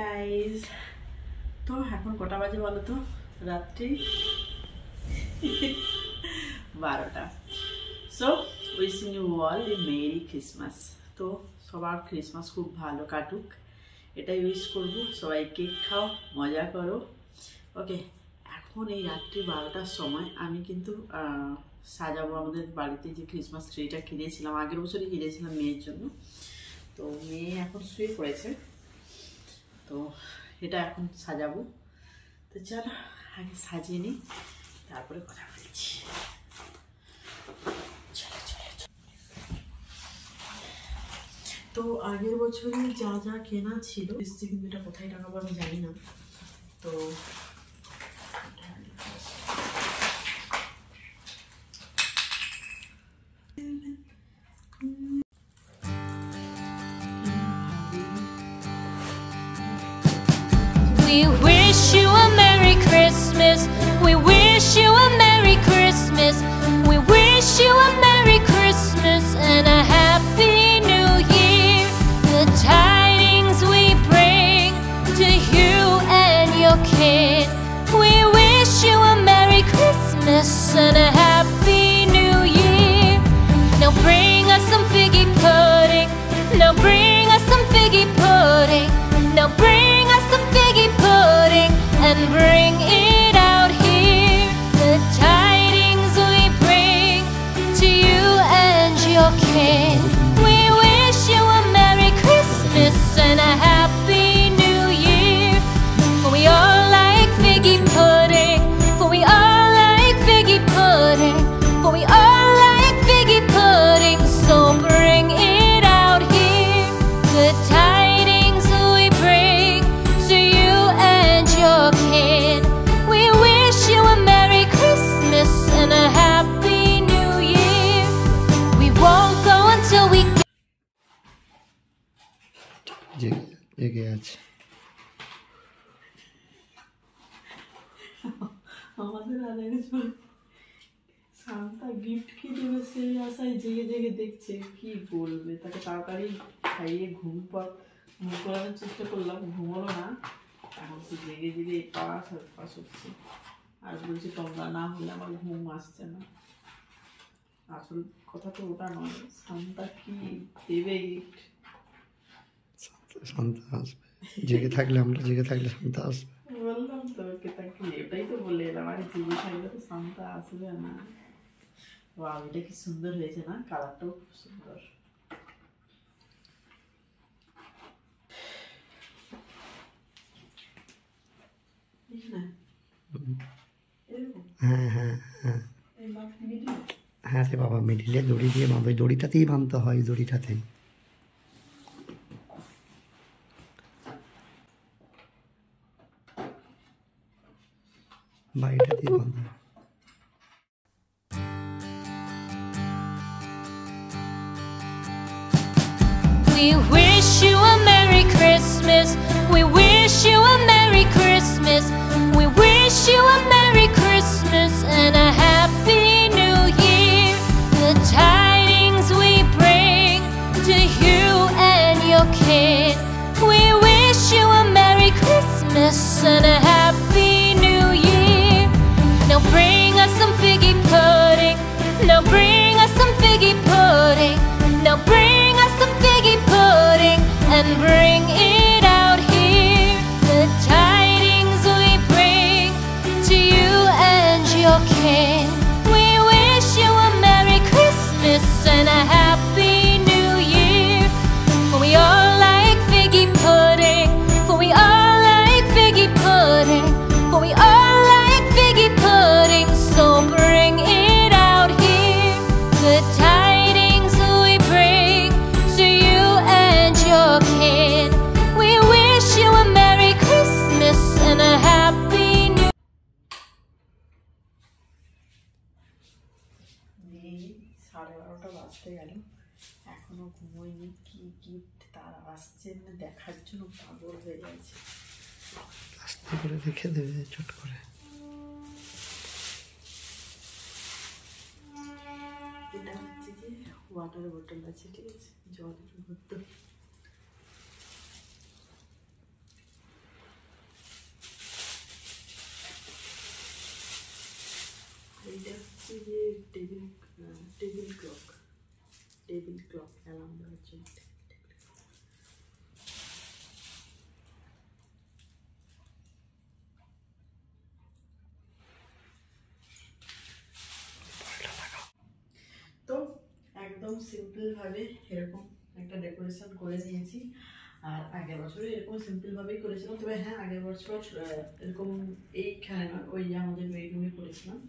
Guys, তো এখন কটা বাজে বলো তো? রাত্রি 12টা। So wishing you all a merry Christmas. তো সবার ক্রিসমাস খুব ভালো কাটুক, এটাই উইশ করবো। সবাই কেক খাও, মজা করো। ওকে, এখন এই রাত্রি 12টার সময় আমি কিন্তু সাজাবো আমাদের বাড়িতে যে ক্রিসমাস ট্রিটা কিনেছিলাম, আগের বছরই কিনেছিলাম মেয়ের জন্য। তো মেয়ে এখন শুয়ে পড়েছে, তো এটা এখন সাজাবো। তো চলো আগে সাজিয়ে নিই, তারপরে কথা বলছি। তো আগের বছরে যা যা কেনা ছিল, কিন্তু এটা কোথায় টাকাবো আমি জানি না। তো We wish you a Merry Christmas. We wish you a Merry Christmas. We wish you a Merry Christmas and a Happy New Year. The tidings we bring to you and your kin. We wish you a Merry Christmas and a Happy New Year. Now bring us some figgy pudding. Now bring us some figgy pudding. Now bring us some figgy pudding and bring it out here. The tidings we bring to you and your kin. We wish you a Merry Christmas and a Happy New Year. For we all like figgy pudding. For we all like figgy pudding. For we all like figgy pudding. So bring it out here. The tidings we bring to you and your kin. We wish you a Merry Christmas and a Happy New Year. We won't go until we জেগে আছে। আমাদের আরেকজন Santa gift কি দেবে সেই আশায় জেগে জেগে দেখছে, কি বলবে। তাকে তাড়াতাড়ি খাইয়ে ঘুম করানোর চেষ্টা করলাম, ঘুমোলো না। এখন সে জেগে জেগে পাশ আর পাশ হচ্ছে, আর বলছে তোমরা না হলে আমার ঘুম আসছে না। আসল কথা তো ওটা নয়, সান্তা কি দেবে গিফট। শান্তা আসবে, জেগে থাকলে আমরা জেগে থাকলে শান্তা আসবে। বললাম তো ওকে, তাকে এটাই তো বলে এলাম, আর জেগে থাকলে তো শান্তা আসবে না। ওয়াও, এটা কি সুন্দর হয়েছে না? কালারটাও খুব সুন্দর। হ্যাঁ হ্যাঁ হ্যাঁ হ্যাঁ, সে বাবা মিডিলে দড়ি দিয়ে বাঁধবে, দড়িটাতেই বাঁধতে হয়, দড়িটাতেই। বাড়িটাতেই বাঁধবে। We wish you a Merry Christmas. We wish you a Merry Christmas. We wish you a Merry Christmas and a Happy New Year. The tidings we bring to you and your kin. We wish you a Merry Christmas and a Happy New Year. Now bring us some figgy pudding. Now bring us some figgy pudding. Now bring us some figgy pudding and bring it out here. The tidings we bring to you and your kin. We wish you a Merry Christmas and a Happy New Year. For we all like figgy pudding. For we all like figgy pudding. For we all like figgy pudding. So bring it out here. The tidings we bring to you and your kin. We wish you a Merry Christmas and a Happy New Year. 12:30 বাজতে গেল, এখনো ঘুমোয়নি। কি gift তার আসছে মানে দেখার জন্য পাগল হয়ে যাচ্ছে। আস্তে করে রেখে দেবে, চট করে। এটা হচ্ছে যে ওয়াটার বোতল আছে, ঠিক আছে, জলের বোতল। টেবিল ক্লক অ্যালার্ম দেওয়ার জন্য। তো একদম সিম্পলভাবে এরকম একটা ডেকোরেশন করে নিয়েছি। আর আগের বছরও এরকম সিম্পলভাবেই করেছিলাম, তবে হ্যাঁ আগের বছর এরকম এইখানে না, ওই আমাদের বেডরুমে করেছিলাম,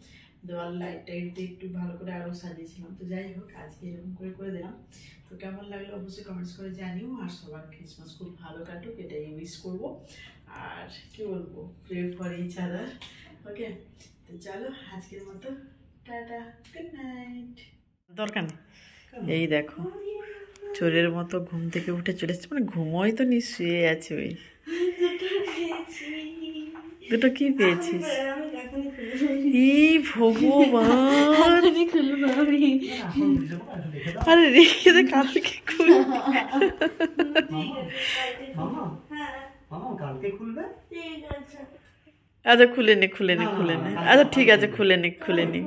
দেওয়াল লাইট টাইট দিয়ে একটু ভালো করে আরও সাজিয়েছিলাম। তো যাই হোক আজকে এরকম করে দিলাম। তো কেমন লাগলো অবশ্যই কমেন্টস করে জানিও। আর সবার ক্রিসমাস খুব ভালো কাটুক এটাই উইশ করবো। আর কি বলবো, প্রে ফর ইচ আদার। ওকে, তো চলো আজকের মতো টাটা, গুড নাইট। দরকার নেই, এই দেখো চোরের মতো ঘুম থেকে উঠে চলে এসছে, মানে ঘুমোই তো নি, শুয়ে আছে ওই। দুটো কি পেয়েছিস? এই ভগবান, আরে রেখে দে, কালকে খুলবে। আচ্ছা খুলে নে। আচ্ছা ঠিক আছে, খুলে নে।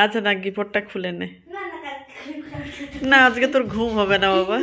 আচ্ছা না, গিফটটা খুলে নে। না আজকে তোর ঘুম হবে না বাবা।